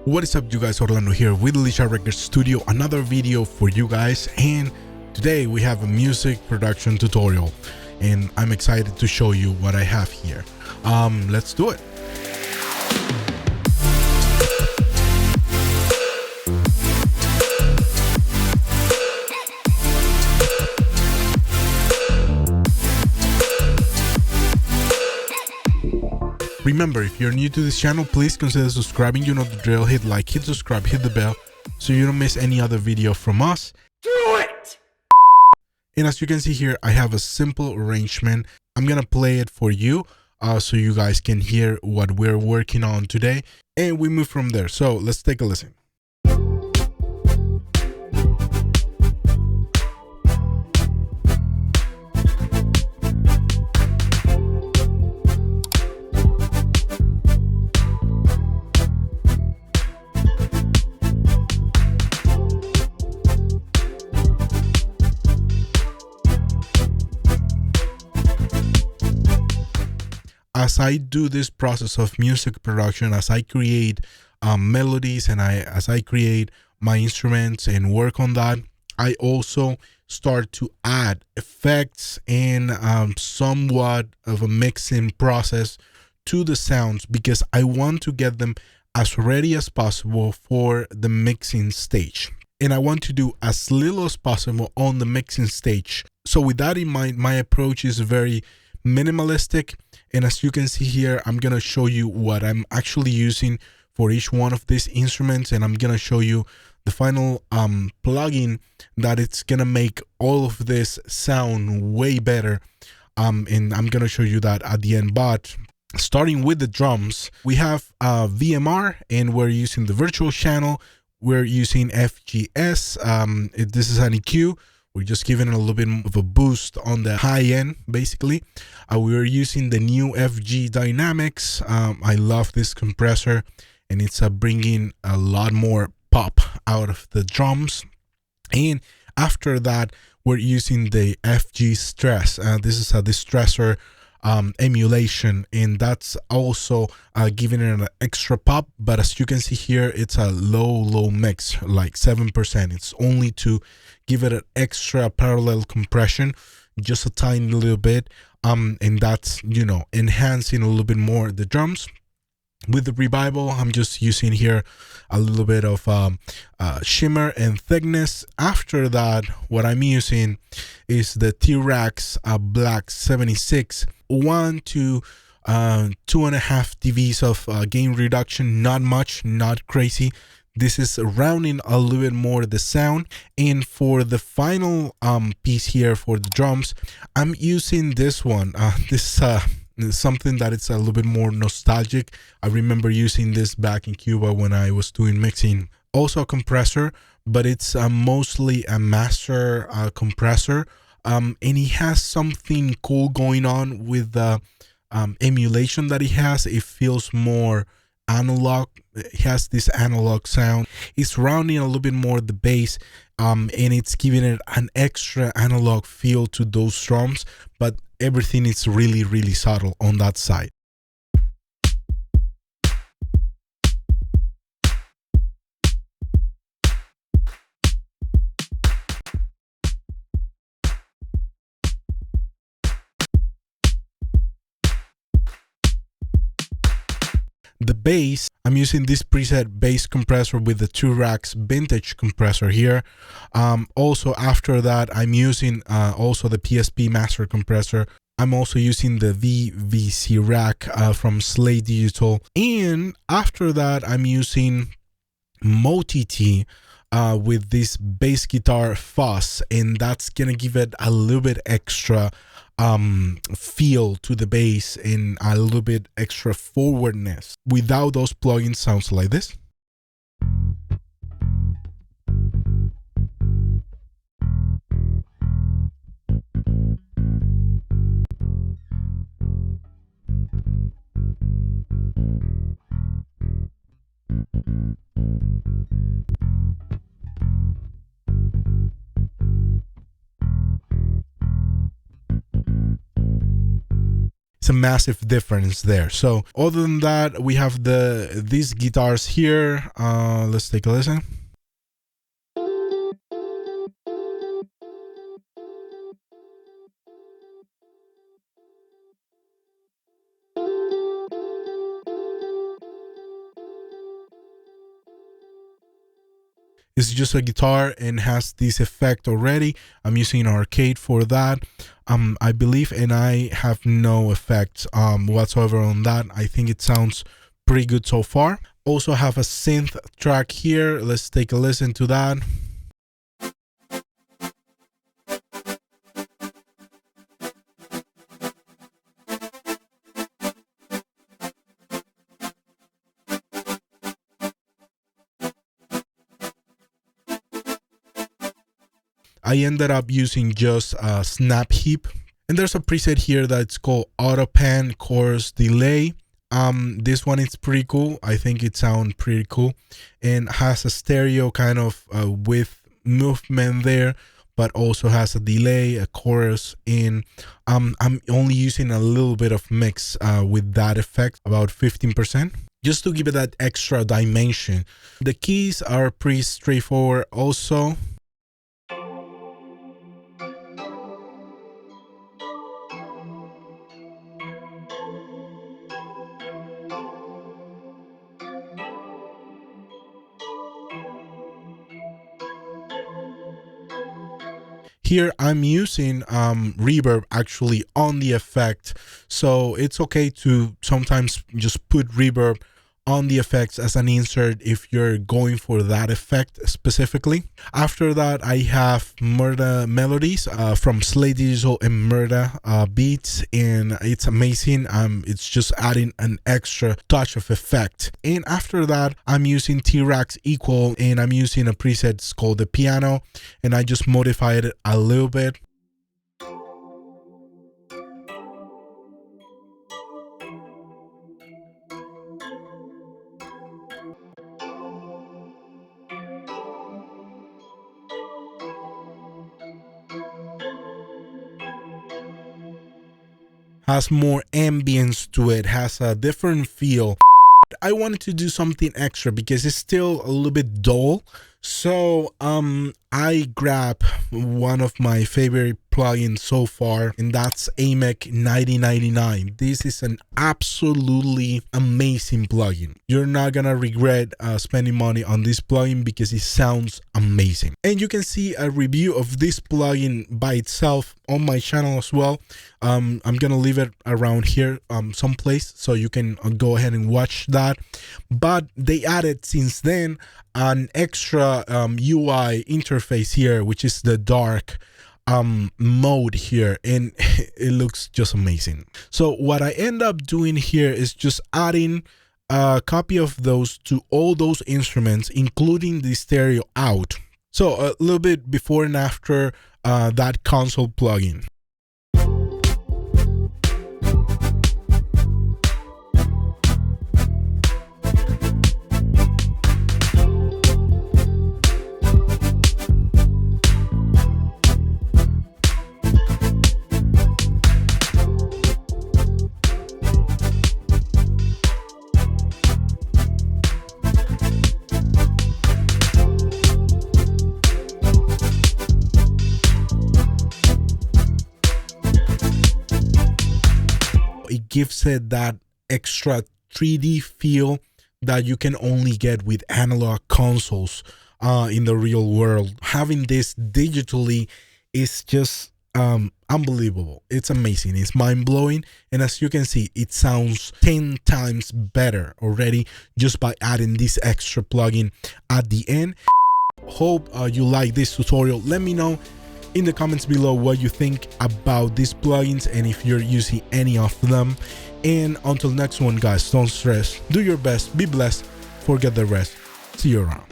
What is up, you guys? Orlando here with Elisha Record Studio, another video for you guys, and today we have a music production tutorial and I'm excited to show you what I have here. Let's do it. Remember, if you're new to this channel, please consider subscribing. You know the drill. Hit like, hit subscribe, hit the bell so you don't miss any other video from us. Do it! And as you can see here, I have a simple arrangement. I'm gonna play it for you so you guys can hear what we're working on today, and we move from there. So let's take a listen. As I do this process of music production, as I create melodies and as I create my instruments and work on that, I also start to add effects and somewhat of a mixing process to the sounds, because I want to get them as ready as possible for the mixing stage. And I want to do as little as possible on the mixing stage. So with that in mind, my approach is very minimalistic, and as you can see here, I'm gonna show you what I'm actually using for each one of these instruments, and I'm gonna show you the final plugin that it's gonna make all of this sound way better, and I'm gonna show you that at the end. But starting with the drums, we have VMR, and we're using the virtual channel. We're using FGS. This is an EQ. We're just giving it a little bit of a boost on the high end, basically. We're using the new FG Dynamics. I love this compressor, and it's bringing a lot more pop out of the drums. And after that, we're using the FG Stress. This is a distressor emulation, and that's also giving it an extra pop. But as you can see here, it's a low mix, like 7%. It's only to give it an extra parallel compression, just a tiny little bit, and that's, you know, enhancing a little bit more the drums. With the revival, I'm just using here a little bit of shimmer and thickness. After that, what I'm using is the T-Rex Black 76, 1 to 2.5 dBs of gain reduction. Not much, not crazy. This is rounding a little bit more the sound. And for the final piece here for the drums, I'm using this one. This something that it's a little bit more nostalgic. I remember using this back in Cuba when I was doing mixing. Also a compressor, but it's mostly a master compressor, and he has something cool going on with the emulation that he has. It feels more analog. It has this analog sound. It's rounding a little bit more the bass, and it's giving it an extra analog feel to those drums, but everything is really subtle on that side. The bass, I'm using this preset bass compressor with the T-Rex vintage compressor here. Also after that, I'm using also the PSP master compressor. I'm also using the VVC rack from Slay Digital. And after that, I'm using MultiT with this bass guitar fuzz, and that's gonna give it a little bit extra feel to the bass and a little bit extra forwardness. Without those plugins, sounds like this. a massive difference there. So other than that, we have these guitars here. Let's take a listen. It's just a guitar and has this effect already. I'm using Arcade for that. I believe, and I have no effects whatsoever on that. I think it sounds pretty good so far. Also have a synth track here. Let's take a listen to that. I ended up using just a snap heap, and there's a preset here that's called Auto Pan Chorus Delay. This one is pretty cool. I think it sounds pretty cool and has a stereo kind of with movement there, but also has a delay, a chorus in. I'm only using a little bit of mix with that effect, about 15%. Just to give it that extra dimension. The keys are pretty straightforward also. Here I'm using reverb actually on the effect, so it's okay to sometimes just put reverb on the effects as an insert if you're going for that effect specifically. After that, I have Murda melodies from Slay Digital and Murda beats, and it's amazing. It's just adding an extra touch of effect. And after that, I'm using T-Rax Equal, and I'm using a preset called the piano, and I just modified it a little bit. Has more ambience to it, has a different feel. I wanted to do something extra because it's still a little bit dull. So I grabbed one of my favorite plugins so far, and that's Amec 9099. This is an absolutely amazing plugin. You're not gonna regret spending money on this plugin because it sounds amazing. And you can see a review of this plugin by itself on my channel as well. I'm gonna leave it around here someplace so you can go ahead and watch that. But they added since then an extra UI interface here, which is the dark mode here, and it looks just amazing. So what I end up doing here is just adding a copy of those to all those instruments, including the stereo out. So a little bit before and after that console plugin. It gives it that extra 3D feel that you can only get with analog consoles in the real world. Having this digitally is just unbelievable. It's amazing. It's mind-blowing. And as you can see, it sounds 10 times better already just by adding this extra plugin at the end. Hope you like this tutorial. Let me know in the comments below what you think about these plugins and if you're using any of them. And until next one, guys, don't stress, do your best, be blessed, forget the rest. See you around.